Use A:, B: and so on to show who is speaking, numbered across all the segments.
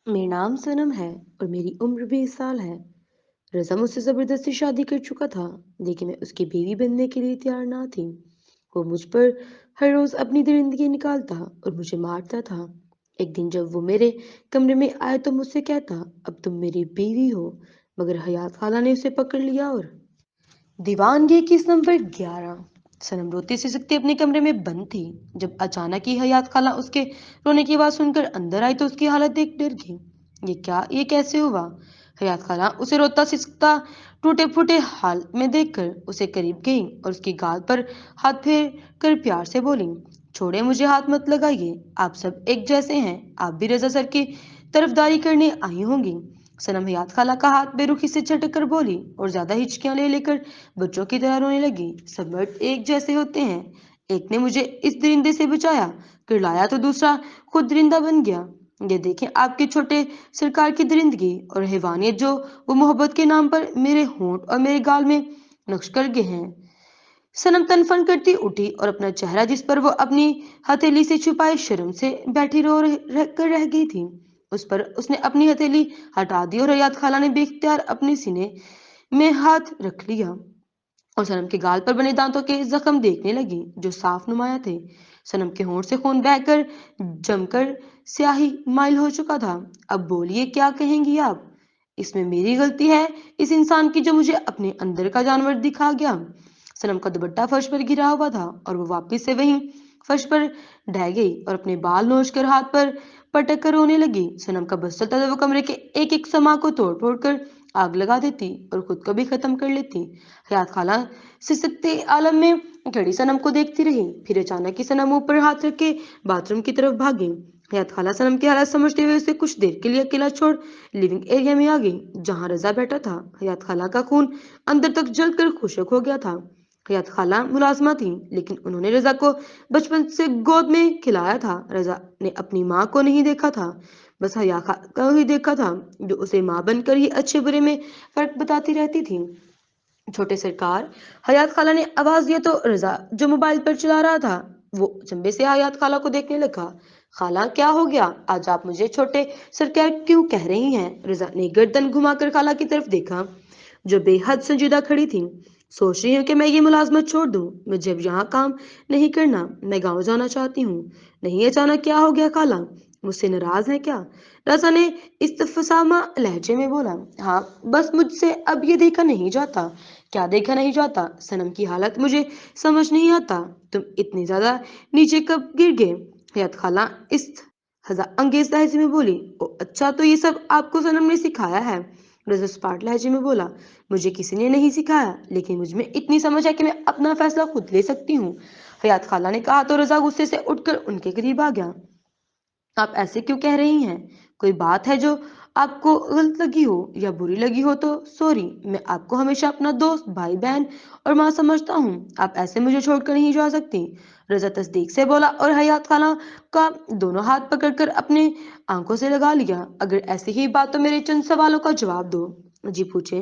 A: मेरा नाम सनम है और मेरी उम्र 20 साल है। रज़ा मुझसे ज़बरदस्ती शादी कर चुका था, लेकिन मैं उसकी बीवी बनने के लिए तैयार ना थी। वो मुझ पर हर रोज़ अपनी दरिंदगी निकालता और मुझे मारता था। एक दिन जब वो मेरे कमरे में आए तो मुझसे कहता, अब तुम मेरी बीवी हो। मगर हयात खाला ने उसे पकड़ लिया और दीवानगी किस नंबर 11। सनम रोती सिसकती अपने कमरे में बंद थी। जब अचानक ही हयात खाला उसके रोने की आवाज सुनकर अंदर आई तो उसकी हालत देख डर गई। ये कैसे हुआ? हयात खाला उसे रोता सिसकता टूटे फूटे हाल में देखकर उसे करीब गई और उसकी गाल पर हाथ फेर कर प्यार से बोली, छोड़े मुझे, हाथ मत लगाइए। आप सब एक जैसे हैं, आप भी रजा सर की तरफदारी करने आई होंगी। सनम हयात खाला का हाथ बेरुखी से झटक कर बोली और ज्यादा हिचकियां ले लेकर बच्चों की तरह रोने लगी। सब मर्द एक जैसे होते हैं। एक ने मुझे इस दरिंदे से बचाया, फिर लाया तो दूसरा खुद दरिंदा बन गया। ये देखें आपके छोटे सरकार की दरिंदगी और हैवानियत जो वो मोहब्बत के नाम पर मेरे होंठ और मेरे गाल में नक्श कर गए हैं। सनम तनफन करती उठी और अपना चेहरा जिस पर वो अपनी हथेली से छुपाए शर्म से बैठी रह गई थी, उस पर उसने अपनी हथेली हटा दी और हयात खाला ने बेख्तियार अपने सीने में हाथ रख लिया और सनम के गाल पर बने दांतों के जख्म देखने लगी जो साफ नुमाया थे। सनम के होंठ से खून बहकर जमकर स्याही माइल हो चुका था। अब बोलिए, क्या कहेंगी आप? इसमें मेरी गलती है, इस इंसान की, जो मुझे अपने अंदर का जानवर दिखा गया। सनम का दुपट्टा फर्श पर गिरा हुआ था और वो वापस से वहीं फर्श पर ढह गई और अपने बाल नोच कर हाथ पर पटक कर रोने लगी। सनम का बस चलता था, वो कमरे के एक एक सामान को तोड़ फोड़ कर आग लगा देती और खुद को भी खत्म कर लेती। हयात खाला सिसकते आलम में खड़ी सनम को देखती रही। फिर अचानक ही सनम मुंह पर हाथ रख के बाथरूम की तरफ भागी। हयात खाला सनम की हालत समझते हुए उसे कुछ देर के लिए अकेला छोड़ लिविंग एरिया में आ गई, जहां रजा बैठा था। हयात खाला का खून अंदर तक जलकर खुशक हो गया था। हयात खाला मुलाजमा थी, लेकिन उन्होंने रजा को बचपन से गोद में खिलाया था। रजा ने अपनी माँ को नहीं देखा था, बस हया को ही देखा था, जो उसे माँ बनकर ही अच्छे बुरे में फर्क बताती रहती थी। छोटे सरकार, हयात खाला ने आवाज दिया तो रजा, जो मोबाइल पर चला रहा था, वो चंबे से हयात खाला को देखने लगा। खाला, क्या हो गया? आज आप मुझे छोटे सरकार क्यों कह रही हैं? रजा ने गर्दन घुमाकर खाला की तरफ देखा, जो बेहद संजीदा खड़ी थी। सोच रही हूँ कि मैं ये मुलाजमत छोड़ दूँ। मुझे अब यहाँ काम नहीं करना, मैं गाँव जाना चाहती हूँ। नहीं, अचानक क्या हो गया खाला? मुझसे नाराज है क्या? रजा ने इस्तफसामा लहजे में बोला। हाँ, बस मुझसे अब ये देखा नहीं जाता। क्या देखा नहीं जाता? सनम की हालत मुझे समझ नहीं आता। तुम इतनी ज्यादा नीचे कब गिर गए? हयात खाला इस हजा अंगेज लहजे में बोली। ओ अच्छा, तो ये सब आपको सनम ने सिखाया है? रजा स्पार्ट लहजे में बोला। मुझे किसी ने नहीं सिखाया, लेकिन मुझ में इतनी समझ है कि मैं अपना फैसला खुद ले सकती हूँ। हयात खाला ने कहा तो रजा गुस्से से उठकर उनके करीब आ गया। आप ऐसे क्यों कह रही हैं? कोई बात है जो आपको गलत लगी हो या बुरी लगी हो तो सॉरी। मैं आपको हमेशा अपना दोस्त, भाई बहन और माँ समझता हूँ। आप ऐसे मुझे छोड़कर नहीं जा सकती। रजा तस्दीक से बोला और हयात खाला का दोनों हाथ पकड़कर अपने आंखों से लगा लिया। अगर ऐसी ही बात तो मेरे चंद सवालों का जवाब दो। जी पूछे।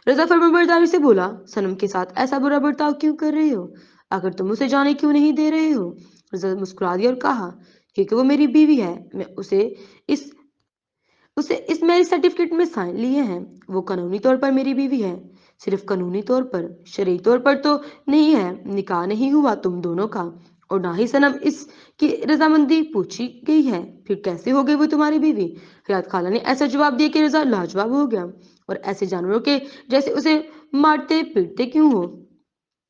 A: रजा फर्माबरदारी से बोला। सनम के साथ ऐसा बुरा बर्ताव क्यों कर रहे हो? आखिर तुम उसे जाने क्यों नहीं दे रहे हो? रजा मुस्कुरा दिया और कहा, क्योंकि वो मेरी बीवी है। मैं इस इस मैरिज सर्टिफिकेट में साइन लिए हैं। वो कानूनी तौर पर मेरी बीवी है। सिर्फ कानूनी तौर पर, शरई तौर पर तो नहीं है। निकाह नहीं हुआ तुम दोनों का, और ना ही सनम इसकी रजामंदी पूछी गई है। फिर कैसे हो गई वो तुम्हारी बीवी? हयात खाला ने ऐसा जवाब दिया कि रजा लाजवाब हो गया। और ऐसे जानवरों के जैसे उसे मारते पीटते क्यों हो?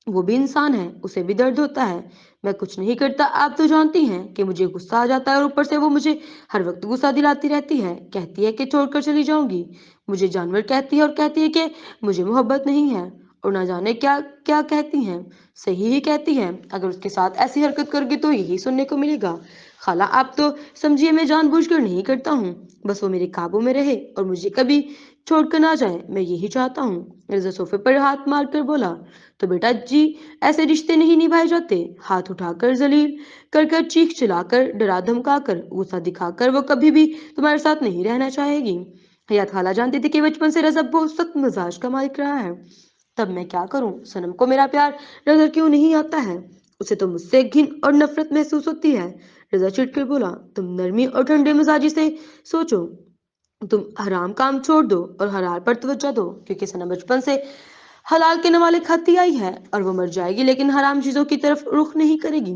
A: वो भी इंसान है, उसे भी दर्द होता है। मैं कुछ नहीं करता, आप तो जानती हैं कि मुझे गुस्सा आ जाता है, और ऊपर से वो मुझे हर वक्त गुस्सा दिलाती रहती है। कहती है कि छोड़कर चली जाऊंगी, मुझे जानवर कहती है, और कहती है कि मुझे मोहब्बत नहीं है, और ना जाने क्या क्या कहती हैं। सही ही कहती है। अगर उसके साथ ऐसी हरकत करोगी तो यही सुनने को मिलेगा। खाला, आप तो समझिए मैं जानबूझकर नहीं करता हूँ, बस वो मेरे काबू में रहे और मुझे कभी छोड़कर ना जाए, मैं यही चाहता हूँ। रजा सोफे पर हाथ मारकर बोला। तो बेटा जी, ऐसे रिश्ते नहीं निभाए जाते। हाथ उठाकर, जलील कर कर, चीख चिल्लाकर, डरा धमकाकर, गुस्सा दिखाकर वो कभी भी तुम्हारे साथ नहीं रहना चाहेगी। हयात खाला जानती थी कि बचपन से रजा बहुत सख्त मिजाज का मालिक रहा है। तब मैं क्या करूं? सनम को मेरा प्यार नजर क्यों नहीं आता है? उसे तो मुझसे घिन और नफरत महसूस होती है। रजा चिढ़कर बोला। तुम नरमी और ठंडे मिजाजी से सोचो, तुम हराम काम छोड़ दो और हलाल पर तवज्जो दो, क्योंकि सना बचपन से हलाल के नवाले खाती आई है और वो मर जाएगी लेकिन हराम चीजों की तरफ रुख नहीं करेगी।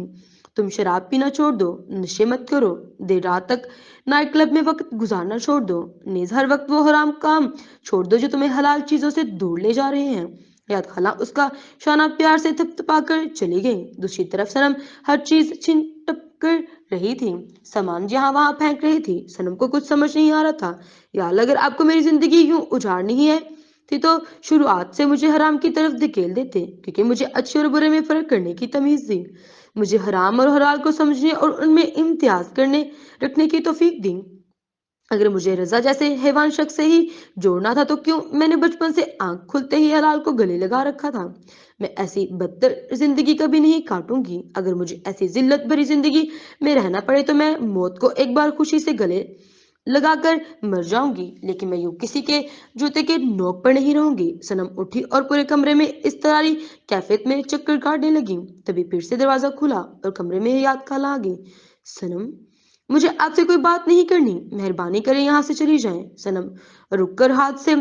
A: तुम शराब पीना छोड़ दो, नशे मत करो, देर रात तक नाइट क्लब में वक्त गुजारना छोड़ दो, नीज हर वक्त वो हराम काम छोड़ दो जो तुम्हें हलाल चीजों से दूर ले जा रहे हैं। याद खाला उसका शाना प्यार से थपथपा कर चली गई। दूसरी तरफ सनम हर चीज छिन टप कर रही थी, सामान जहां वहां फेंक रही थी। सनम को कुछ समझ नहीं आ रहा था। यार अगर आपको मेरी जिंदगी यूं उजाड़नी ही है थी तो शुरुआत से मुझे हराम की तरफ धकेल देते, क्योंकि मुझे अच्छे और बुरे में फर्क करने की तमीज थी। मुझे हराम और हलाल को समझने और उनमें इम्तियाज करने रखने की तौफीक दी। अगर मुझे रजा जैसे हैवान शख्स से ही जोड़ना था तो क्यों मैंने बचपन से आंख खुलते ही हलाल को गले लगा रखा था। मैं ऐसी बदतर जिंदगी कभी नहीं काटूंगी। अगर मुझे ऐसी जिल्लत भरी जिंदगी में रहना पड़े तो मैं मौत को एक बार खुशी से गले लगाकर मर जाऊंगी, लेकिन मैं यूं किसी के जूते के नोक पर नहीं रहूंगी। सनम उठी और पूरे कमरे में इस तरह कैफियत में चक्कर काटने लगी। तभी फिर से दरवाजा खुला और कमरे में याद खाला आ गई। सनम, मुझे आपसे कोई बात नहीं करनी, मेहरबानी करें यहाँ से चली जाएं। सनम रुककर हाथ से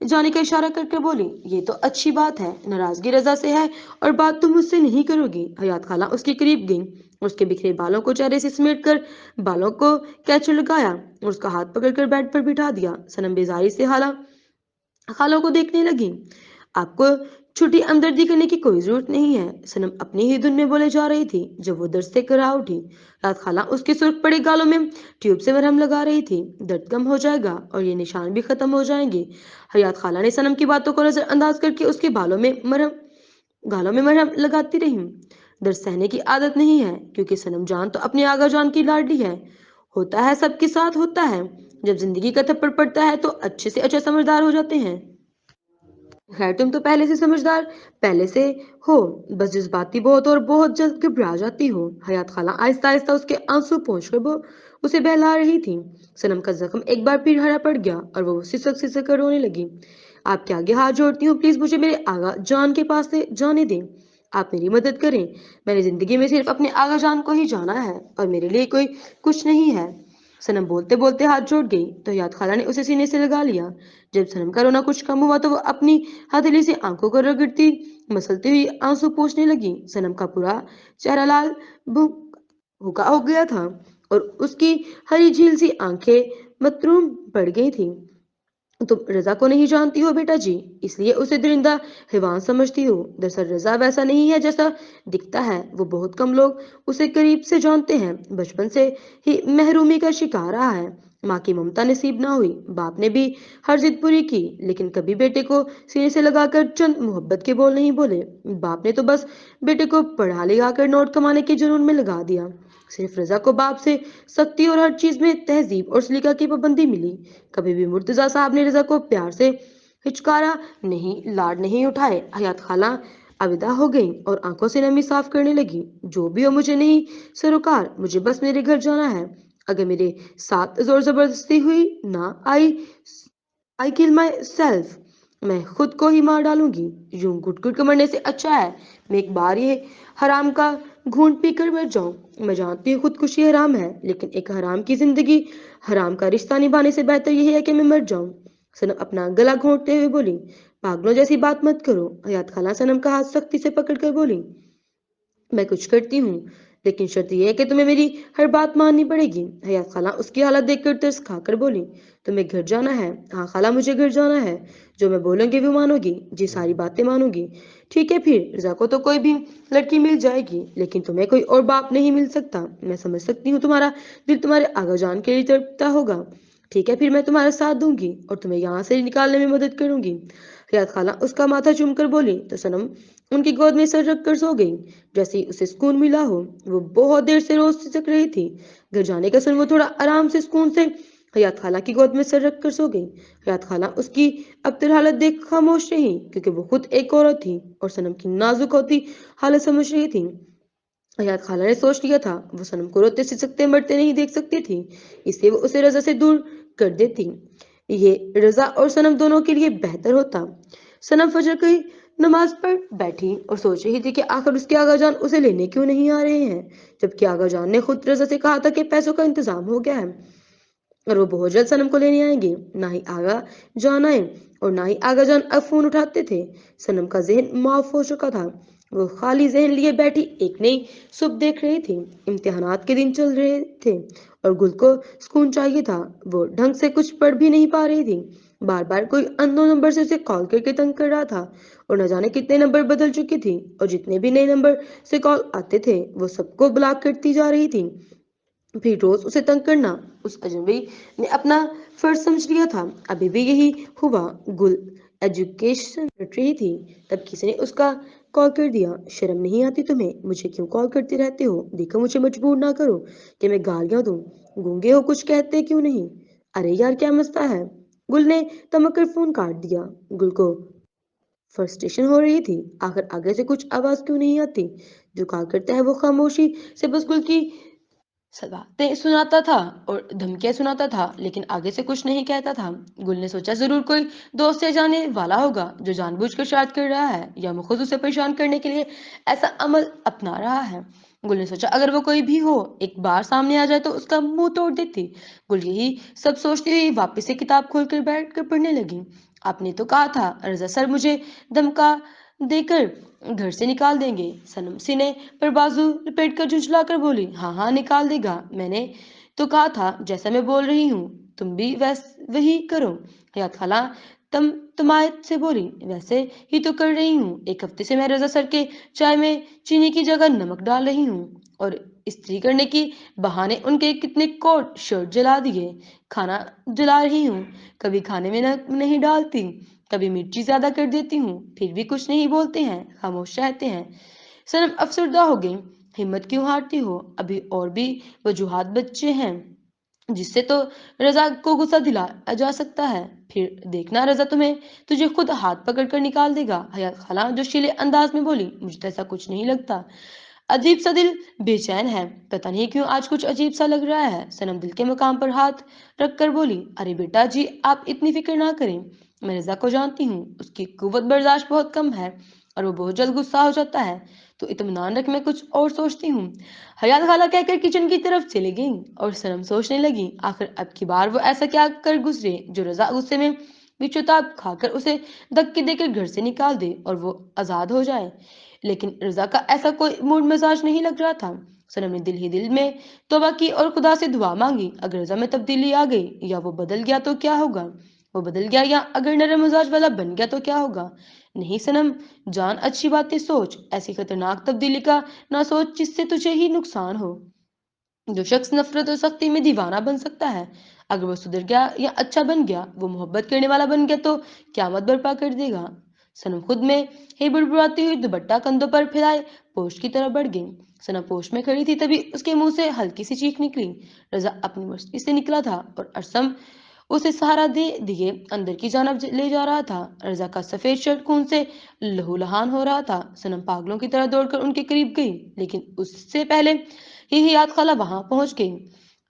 A: जाने का इशारा करके बोली, ये तो अच्छी बात है, नाराजगी रजा से है और बात तुम मुझसे नहीं करोगी। हयात खाला उसके करीब गई, उसके बिखरे बालों को चेहरे से समेट कर बालों को कैचर लगाया और उसका हाथ पकड़कर बेड पर बिठा दिया। सनम बेजारी से हाला खालों को देखने लगी। आपको छुट्टी हमदर्दी करने की कोई जरूरत नहीं है, सनम अपनी ही धुन में बोले जा रही थी जब वो दर्द से करा उठी। रात खाला उसके सुर्ख पड़े गालों में ट्यूब से मरहम लगा रही थी। दर्द कम हो जाएगा और ये निशान भी खत्म हो जाएंगे। हयात खाला ने सनम की बातों को नजरअंदाज करके उसके गालों में मरहम लगाती रही। दर्द सहने की आदत नहीं है, क्योंकि सनम जान तो अपने आगा जान की लाडली है। होता है, सबके साथ होता है। जब जिंदगी का थप्पड़ पड़ता है तो अच्छे से अच्छे समझदार हो जाते हैं। खैर तुम तो पहले से समझदार पहले से हो, बस जज्बाती बहुत और बहुत जल्द घबरा जाती हो। हयात खाला आहिस्ता आहिस्ता उसके आंसू पोंछ कर वो उसे बहला रही थी। सनम का जख्म एक बार फिर हरा पड़ गया और वो सिसक सिसक कर रोने लगी। आपके आगे हाथ जोड़ती हूँ, प्लीज मुझे मेरे आगा जान के पास से जाने दें। आप मेरी मदद करें। मैंने जिंदगी में सिर्फ अपने आगा जान को ही जाना है और मेरे लिए कोई कुछ नहीं है। सनम बोलते बोलते हाथ जोड़ गई तो याद खाला ने उसे सीने से लगा लिया। जब सनम का रोना कुछ कम हुआ तो वो अपनी हथेली से आंखों को रगड़ती मसलती हुई आंसू पोंछने लगी। सनम का पूरा चेहरा लाल भूखा हो गया था और उसकी हरी झील सी आंखें मतरूम पड़ गई थी। तुम रजा को नहीं जानती हो बेटा जी, इसलिए उसे दरिंदा हैवान समझती हो। दरअसल रजा वैसा नहीं है जैसा दिखता है। वो बहुत कम लोग उसे करीब से जानते हैं। बचपन से ही महरूमी का शिकार रहा है। माँ की ममता नसीब ना हुई, बाप ने भी हर जिद पूरी की, लेकिन कभी बेटे को सीने से लगाकर चंद मोहब्बत के बोल नहीं बोले। बाप ने तो बस बेटे को पढ़ा लिखा कर नोट कमाने के जुनून में लगा दिया। सिर्फ रजा को बाप से सख्ती और हर चीज में तहजीब और सलीका की पाबंदी मिली। कभी भी मुर्तजा साहब ने रजा को प्यार से हिचकारा नहीं, लाड नहीं उठाए। हयात खाला अलविदा हो गई और आंखों से नमी साफ करने लगी। जो भी हो मुझे नहीं सरोकार, मुझे बस मेरे घर जाना है। अगर मेरे साथ जोर जबरदस्ती हुई ना आई किल माई सेल्फ, मैं खुद को ही मार डालूंगी। यूं घुट घुट के मरने से अच्छा है मैं एक बार ये हराम का घूंट पी कर मर जाऊं। मैं जानती हूँ खुदकुशी हराम है, लेकिन एक हराम की जिंदगी हराम का रिश्ता निभाने से बेहतर यही है कि मैं मर जाऊं। सनम अपना गला घोंटते हुए बोली, पागलों जैसी बात मत करो। हयात खाला सनम का हाथ सख्ती से पकड़कर बोली, मैं कुछ करती हूँ, लेकिन शर्त यह है कि तुम्हें मेरी हर बात माननी पड़ेगी। हयात खाला उसकी हालत देखकर तरस खाकर बोली, तुम्हें घर जाना है? हाँ खाला, मुझे घर जाना है। जो मैं बोलूंगी वो मानोगी? जी, सारी बातें मानूंगी। ठीक है फिर, रजा को तो कोई भी लड़की मिल जाएगी, लेकिन तुम्हें कोई और बाप नहीं मिल सकता। मैं समझ सकती हूँ तुम्हारा दिल तुम्हारे आगा जान के लिए तड़पता होगा। ठीक है फिर, मैं तुम्हारा साथ दूंगी और तुम्हें यहाँ से निकालने में मदद करूंगी। हयात खाला उसका माथा चूमकर बोली तो सनम उनकी गोद में सर रख कर सो गई। जैसे ही उसे सुकून मिला हो, वो बहुत देर से रोज सिसक रही थी। घर जाने का सुन वो थोड़ा आराम से सुकून से हयात खाला की गोद में सर रख कर सो गई। हयात खाला उसकी अबतर हालत देख खामोश रही, क्योंकि वो खुद एक औरत थी और सनम की नाजुक होती हालत समझ रही थी। हयात खाला ने सोच लिया था वो सनम को रोते सिसकते मरते नहीं देख सकती थी, इसलिए वो उसे रजा से दूर कर देती। ये रजा और सनम दोनों के लिए बेहतर होता। सनम फजर की नमाज पर बैठी और सोच रही थी कि आखिर उसके आगा जान उसे लेने क्यों नहीं आ रहे हैं, जबकि आगा जान ने खुद रजा से कहा था कि पैसों का इंतजाम हो गया है। और वो बहुत जल्द सनम को लेने आएंगे। ना ही आगा जान आए और ना ही आगा जान अब फोन उठाते थे। सनम का जहन माफ हो चुका था। वो खाली जहन लिए बैठी एक नई सुबह देख रही थी। इम्तिहानात के दिन चल रहे थे और गुल को सुकून चाहिए था। वो ढंग से कुछ पढ़ भी नहीं पा रही थी। बार बार कोई अननोन नंबर से उसे कॉल करके तंग कर रहा था और न जाने कितने नंबर बदल चुकी थी और जितने भी नए नंबर से कॉल आते थे वो सबको ब्लॉक करती जा रही थी। फिर रोज उसे तंग करना उस अजनबी ने अपना फर्ज समझ लिया था। अभी भी यही हुआ। गुल एजुकेशन रट रही थी, तब किसी ने उसका कॉल कर दिया। शर्म नहीं आती तुम्हें? मुझे क्यों कॉल करते रहते हो? देखो मुझे मजबूर ना करो कि मैं गालियां दूं। गूंगे हो, कुछ कहते क्यों नहीं? अरे यार क्या मसला है? गुल ने तमक कर फोन काट दिया। गुल को फ्रस्ट्रेशन हो रही थी। आखिर आगे से कुछ आवाज क्यों नहीं आती? जो कॉल करता है वो खामोशी से बस गुल की सलातें सुनाता था और धमकियां सुनाता था, लेकिन आगे से कुछ नहीं कहता था। गुल ने सोचा जरूर कोई दोस्त या जाने वाला होगा जो जानबूझकर शरारत कर रहा है या वो खुद उसे परेशान करने के लिए ऐसा अमल अपना रहा है। गुल ने सोचा अगर वो कोई भी हो एक बार सामने आ जाए तो उसका मुंह तोड़ देती। गुल यही सब सोचती हुई वापस से किताब खोलकर बैठकर पढ़ने लगी। आपने तो कहा था रजा सर मुझे धमका देकर घर से निकाल देंगे। सनम सीने पर बाजू लपेट कर झुंझला कर बोली, हाँ हाँ निकाल देगा। मैंने तो कहा था जैसा मैं बोल रही हूँ तुम भी वही करो। हयात खाला तमायत से बोली, वैसे ही तो कर रही हूँ। एक हफ्ते से मैं रजा सर के चाय में चीनी की जगह नमक डाल रही हूँ और इस्त्री करने की बहाने उनके कितने कोट शर्ट जला दिए। खाना जला रही हूँ, कभी खाने में नहीं डालती, कभी मिर्ची ज्यादा कर देती हूँ, फिर भी कुछ नहीं बोलते हैं, खामोश रहते हैं। सनम अफसरदा हो गई। हिम्मत क्यों हारती हो? अभी और भी वजूहात बच्चे हैं जिससे तो रजा को गुस्सा दिलाया जा सकता है। फिर देखना रजा तुम्हें तुझे खुद हाथ पकड़ कर निकाल देगा। हयात खाला जोशीले अंदाज में बोली, मुझे तो ऐसा कुछ नहीं लगता। अजीब सा दिल बेचैन है, पता नहीं क्यों आज कुछ अजीब सा लग रहा है। सनम दिल के मकाम पर हाथ रख कर बोली, अरे बेटा जी आप इतनी फिक्र ना करें। मैं रजा को जानती हूँ, उसकी कुव्वत बर्दाश्त बहुत कम है और वो बहुत जल्द गुस्सा हो जाता है। तो इत्मीनान रख, मैं कुछ और सोचती हूँ। हयात खाला कहकर किचन की तरफ चली गई और सनम सोचने लगी आखिर अब की बार वो ऐसा क्या कर गुजरे जो रजा गुस्से में बिचौताब खाकर उसे धक्के देकर घर से निकाल दे और वो आजाद हो जाए। लेकिन रजा का ऐसा कोई मूड मिजाज नहीं लग रहा था। सनम ने दिल ही दिल में तौबा की और खुदा से दुआ मांगी, अगर रजा में तब्दीली आ गई या वो बदल गया तो क्या होगा? वो बदल गया या अगर नरम मिजाज वाला बन गया तो क्या होगा? नहीं सनम जान, अच्छी बातें सोच, ऐसी खतरनाक तब्दीली का ना सोच जिससे तुझे ही नुकसान हो। जो शख्स नफरत और सख्ती में दीवाना बन सकता है, अगर वो सुधर गया या अच्छा बन गया, वो मोहब्बत करने वाला बन गया तो क्यामत बर्पा कर देगा। सनम खुद में ही बुड़बुड़ाती हुई दुपट्टा कंधों पर फैलाए पोश की तरफ बढ़ गई। सनम पोश में खड़ी थी तभी उसके मुंह से हल्की सी चीख निकली। रजा अपनी मस्ती से निकला था और अरसम उसे सहारा दे दिए अंदर की जानब ले जा रहा था। रजा का सफेद शर्ट खून से लहूलुहान हो रहा था। सनम पागलों की तरह दौड़कर उनके करीब गई, लेकिन उससे पहले ही हियात खाला वहां पहुंच गई।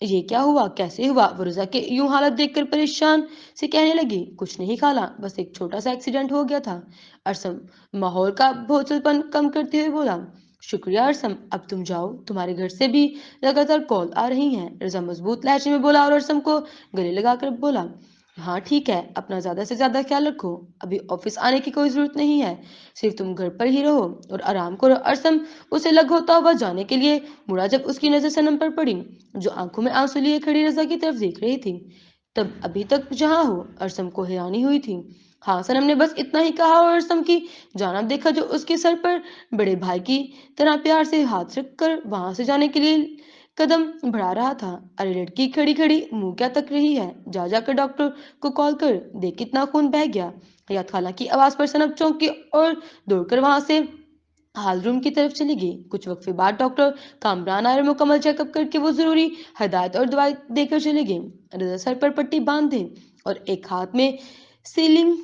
A: ये क्या हुआ, कैसे हुआ? वो रजा के यूं हालत देखकर परेशान से कहने लगी, कुछ नहीं खाला, बस एक छोटा सा एक्सीडेंट हो गया था। अरसम माहौल का बोझलपन कम करते हुए बोला, शुक्रिया अरसम, अब तुम जाओ, तुम्हारे घर से भी लगातार कॉल आ रही हैं। रजा मजबूत लहजे में बोला और अरसम को गले लगाकर बोला, हाँ ठीक है, अपना ज्यादा से ज्यादा ख्याल रखो, अभी ऑफिस आने की कोई जरूरत नहीं है, सिर्फ तुम घर पर ही रहो और आराम करो। अरसम उसे लग होता हुआ जाने के लिए मुड़ा जब उसकी नजर सनम पर पड़ी, जो आंखों में आंसू लिए खड़ी रजा की तरफ देख रही थी। तब अभी तक जहां हो, अरसम को हैरानी हुई थी। हाँ सनम ने बस इतना ही कहा और अरसम की जानिब देखा जो उसके सर पर बड़े भाई की तरह प्यार से हाथ रख कर वहां से जाने के लिए कदम बढ़ा रहा था। अरे लड़की खड़ी खड़ी मुंह क्या तक रही है, जा जाकर डॉक्टर को कॉल कर देख कितना खून बह गया। हयात खाला की आवाज पर सनम चौंकी और दौड़कर वहां से हाल रूम की तरफ चली गई। कुछ वक्फे बाद डॉक्टर कामरान आए और मुकम्मल चेकअप करके वो जरूरी हदायत और दवाई देकर चले गए। रजा सर पर पट्टी बांध दे और एक हाथ में सीलिंग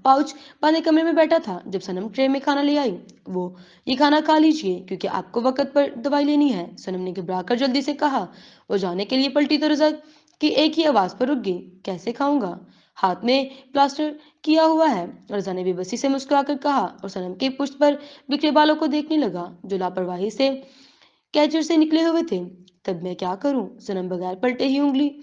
A: पाउच बांधे कमरे में बैठा था जब सनम ट्रे में खाना ले आई। वो, ये खाना खा लीजिए क्योंकि आपको वक्त पर दवाई लेनी है। सनम ने घबराकर जल्दी से कहा। वो जाने के लिए पलटी तो रजा की एक ही आवाज पर रुक गई, कैसे खाऊंगा, हाथ में प्लास्टर किया हुआ है। रजा ने बेबसी से मुस्कुराकर कहा और सनम के पुष्ट पर बिखरे बालों को देखने लगा जो लापरवाही से कैचर से निकले हुए थे। तब मैं क्या करूं? सनम बगैर पलटे ही उंगली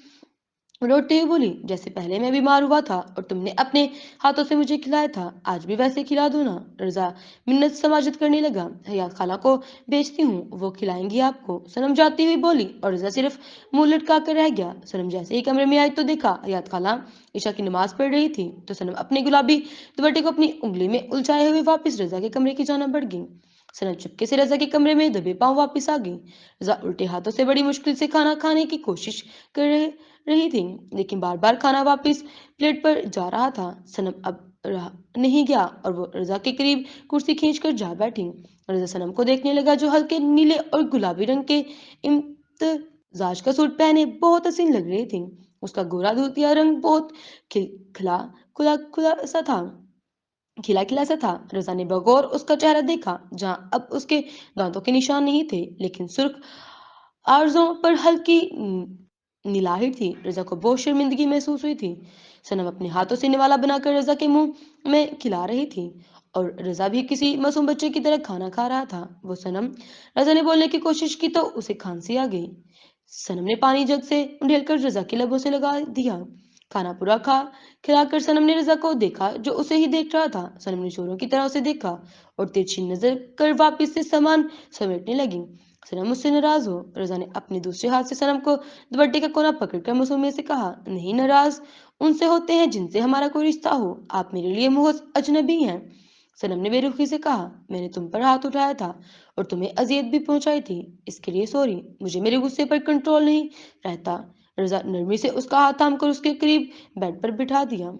A: लौटते हुए बोली, जैसे पहले मैं बीमार हुआ था और तुमने अपने हाथों से मुझे खिलाया था, आज भी वैसे खिला दो ना। रजा मिन्नत समाजत करने लगा। हयात खाला को बेचती हूँ, वो खिलाएंगी आपको, सनम जाती हुई बोली। और रजा सिर्फ मुंह लटका कर रह गया। सनम जैसे ही कमरे में आई तो देखा हयात खाला ईशा की नमाज पढ़ रही थी। तो सनम अपने गुलाबी दुपट्टे को अपनी उंगली में उलझाए हुए वापस रजा के कमरे की जाना बढ़ गई। सनम चुपके से रजा के कमरे में दबे पांव वापस आ गई। रजा उल्टे हाथों से बड़ी मुश्किल से खाना खाने की कोशिश कर रही थी, लेकिन बार बार खाना वापस प्लेट पर जा रहा था। सनम अब रहा नहीं गया और वो रजा के करीब कुर्सी खींचकर जा बैठी। रजा सनम को देखने लगा, जो हल्के नीले और गुलाबी रंग के इम्तजाज का सूट पहने बहुत हसीन लग रही थी। उसका गोरा धोतिया रंग बहुत खिला खुला खुला सा था, खिला खिला सा था। रजा ने बगौर उसका चेहरा देखा, जहां अब उसके दांतों के निशान नहीं थे, लेकिन सुर्ख आर्जों पर हल्की निलाहिर थी। रजा को बहुत शर्मिंदगी महसूस हुई थी। सनम अपने हाथों से निवाला बनाकर रजा के मुंह में खिला रही थी और रजा भी किसी मासूम बच्चे की तरह खाना खा रहा था। वो सनम रजा ने बोलने की कोशिश की तो उसे खांसी आ गई। सनम ने पानी जग से ढेलकर रजा के लबों से लगा दिया। खाना पूरा खिलाकर सनम ने रजा को देखा, जो उसे ही देख रहा था। सनम ने चोरों की तरह उसे देखा और तिरछी नजर कर वापिस से सामान समेटने लगी। सनम मुझसे नाराज हो? रजा ने अपने दूसरे हाथ से सनम को दुपट्टे का कोना पकड़कर मासूमियत से कहा। नहीं नाराज उनसे होते हैं जिनसे हमारा कोई रिश्ता हो, आप मेरे लिए मुझ अजनबी हैं। सनम ने बेरुखी से कहा, मैंने तुम पर हाथ उठाया था और तुम्हें अजियत भी पहुंचाई थी, इसके लिए सॉरी। मुझे मेरे गुस्से पर कंट्रोल नहीं रहता। रजा नरमी से उसका हाथ थाम कर उसके करीब बेड पर बिठा दिया।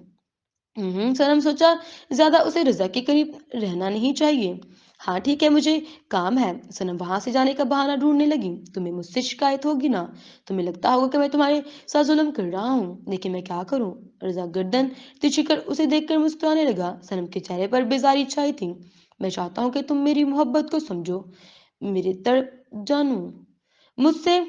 A: सनम सोचा, ज्यादा उसे रजा के करीब रहना नहीं चाहिए। हाँ ठीक है, मुझे काम है। सनम वहां से जाने का बहाना ढूंढने लगी। तुम्हें मुझसे शिकायत होगी ना, तुम्हें लगता होगा कि मैं तुम्हारे साथ जुल्म कर रहा हूँ, लेकिन मैं क्या करूँ। रजा गर्दन तिरछी कर उसे देखकर मुस्कुराने लगा। सनम के चेहरे पर बेजारी छाई थी। मैं चाहता हूँ कि तुम मेरी मोहब्बत को समझो, मेरे तड़प जानू, मुझसे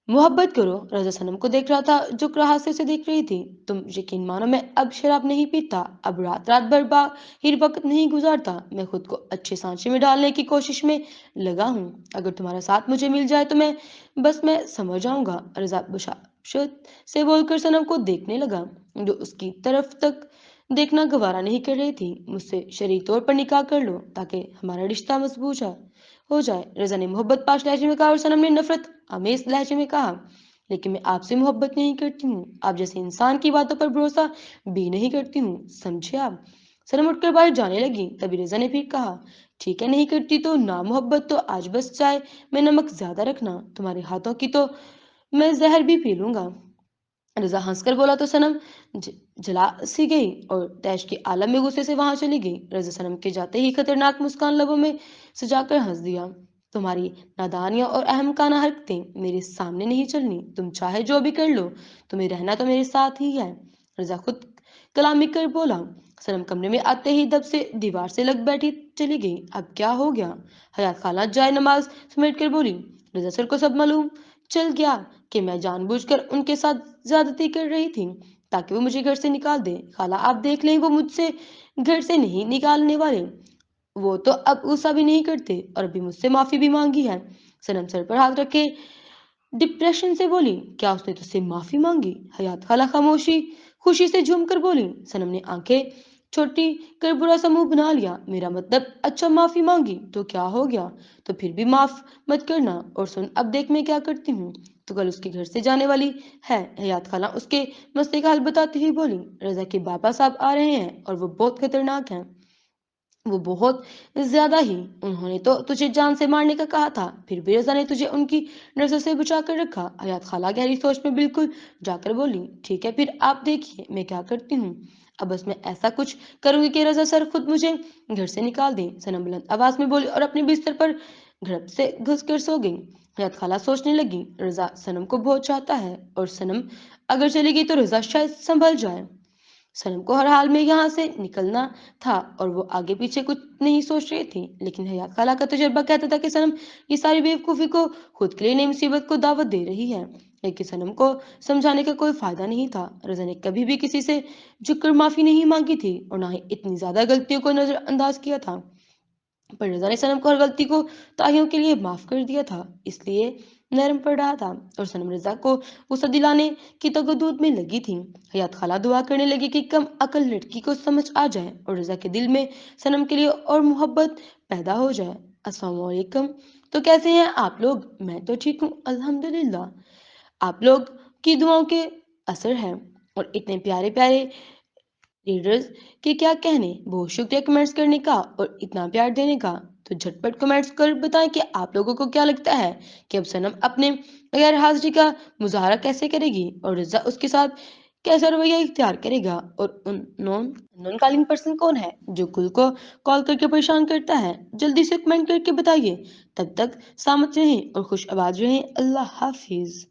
A: मोहब्बत करो। राजा सनम को देख रहा था, जो ग्राहक से उसे देख रही थी। तुम यकीन मानो, मैं अब शराब नहीं पीता, अब रात रात भर बाहर वक्त नहीं गुजारता। मैं खुद को अच्छे सांचे में डालने की कोशिश में लगा हूँ। अगर तुम्हारा साथ मुझे मिल जाए तो मैं समझ जाऊंगा। रजा बशाशत से बोलकर सनम को देखने लगा, जो उसकी तरफ तक देखना गवारा नहीं कर रही थी। मुझसे शरीक तौर पर निकाह कर लो, ताकि हमारा रिश्ता मजबूत हो जाए। रजा ने मोहब्बत पाश लहजे में कहा और सनम ने नफरत आमेज लहजे में कहा, लेकिन मैं आपसे मोहब्बत नहीं करती हूँ, आप जैसे इंसान की बातों पर भरोसा भी नहीं करती हूँ, समझे आप। सनम उठकर बाहर जाने लगी। तभी रजा ने फिर कहा, ठीक है, नहीं करती तो ना मोहब्बत तो आज बस चाय में नमक ज्यादा रखना, तुम्हारे हाथों की तो मैं जहर भी पी लूंगा। रजा हंसकर बोला तो सनम ज- जला सी गई और तैश के आलम में गुस्से से वहां चली गई। रजा सनम के जाते ही खतरनाक मुस्कान लबों में सजाकर हंस दिया। तुम्हारी नादानियां और अहमकाना हरकतें मेरे सामने नहीं चलनी, तुम चाहे जो भी कर लो, तुम्हें रहना तो मेरे साथ ही है। रजा खुद कलामी कर बोला। सनम कमरे में आते ही दब से दीवार से लग बैठी चली गई। अब क्या हो गया? हयात खाला जाए नमाज समेट कर बोली। रजा सर को सब मालूम चल गया कि मैं जानबूझकर उनके साथ ज्यादती कर रही थी, ताकि वो मुझे घर से निकाल दे। खाला आप देख लें, वो मुझसे घर से नहीं निकालने वाले, वो तो अब गुस्सा भी नहीं करते और अभी मुझसे माफी भी मांगी है। सनम सर पर हाथ रखे डिप्रेशन से बोली, क्या उसने तुझसे माफी मांगी? हयात खाला खामोशी खुशी से झूम कर बोली। सनम ने आंखें छोटी कर बुरा सा मुंह बना लिया। मेरा मतलब, अच्छा माफी मांगी तो क्या हो गया, तो फिर भी माफ मत करना। और सुन, अब देख मैं क्या करती हूँ। तो कल उसके घर से जाने वाली है। हयात खाला उसके मसले का हल बताती हुई बोली, रजा के बाबा साहब आ रहे हैं और वो बहुत खतरनाक हैं, वो बहुत ज्यादा ही। उन्होंने तो तुझे जान से मारने का कहा था, फिर भी रजा ने तुझे उनकी नजर से बचा कर रखा। हयात खाला गहरी सोच में बिल्कुल जाकर बोली, ठीक है, फिर आप देखिए मैं क्या करती हूँ। अब बस मैं ऐसा कुछ करूंगी कि रजा सर खुद मुझे घर से निकाल दे। सनम बुलंद आवाज में बोली और अपने बिस्तर पर घड़प से घुस कर सो गई। हयात खाला सोचने लगी, रजा सनम को बहुत चाहता है और सनम अगर चली गई तो रजा शायद संभल जाए। सनम को हर हाल में यहाँ से निकलना था और वो आगे पीछे कुछ नहीं सोच रही थी, लेकिन हयात खाला का तजुर्बा कहता था कि सनम ये सारी बेवकूफी को खुद के लिए नई मुसीबत को दावत दे रही है। लेकिन सनम को समझाने का कोई फायदा नहीं था। रजा ने कभी भी किसी से झुककर माफी नहीं मांगी थी और ना ही इतनी ज्यादा गलतियों को नजरअंदाज किया था। पर रजा ने सनम को हर गलती को ताइयों के लिए माफ कर दिया था, इसलिए नरम पड़ रहा था और सनम रज़ा को गुस्सा दिलाने की तगदूद में लगी थी। हयात खाला दुआ करने लगी कि कम अकल लड़की को समझ आ जाए और रज़ा के दिल में सनम के लिए और मोहब्बत पैदा हो जाए। अस्सलाम वालेकुम। तो कैसे हैं आप लोग? मैं तो ठीक हूँ अल्हम्दुलिल्लाह। आप लोग की दुआओं के असर है और इतने प्यारे प्यारे रीडर्स के क्या कहने। बहुत शुक्रिया कमेंट्स करने का और इतना प्यार देने का। तो झटपट कमेंट्स कर बताएं कि आप लोगों को क्या लगता है कि अब सनम अपने गैर हाजिरी का मुजाहरा कैसे करेगी और रज़ा उसके साथ कैसा रवैया इख्तियार करेगा और उन नॉन नॉन कॉलिंग पर्सन कौन है जो कुल को कॉल करके परेशान करता है। जल्दी से कमेंट करके बताइए। तब तक सामत रहें और खुश आवाज रहें। अल्लाह हाफिज।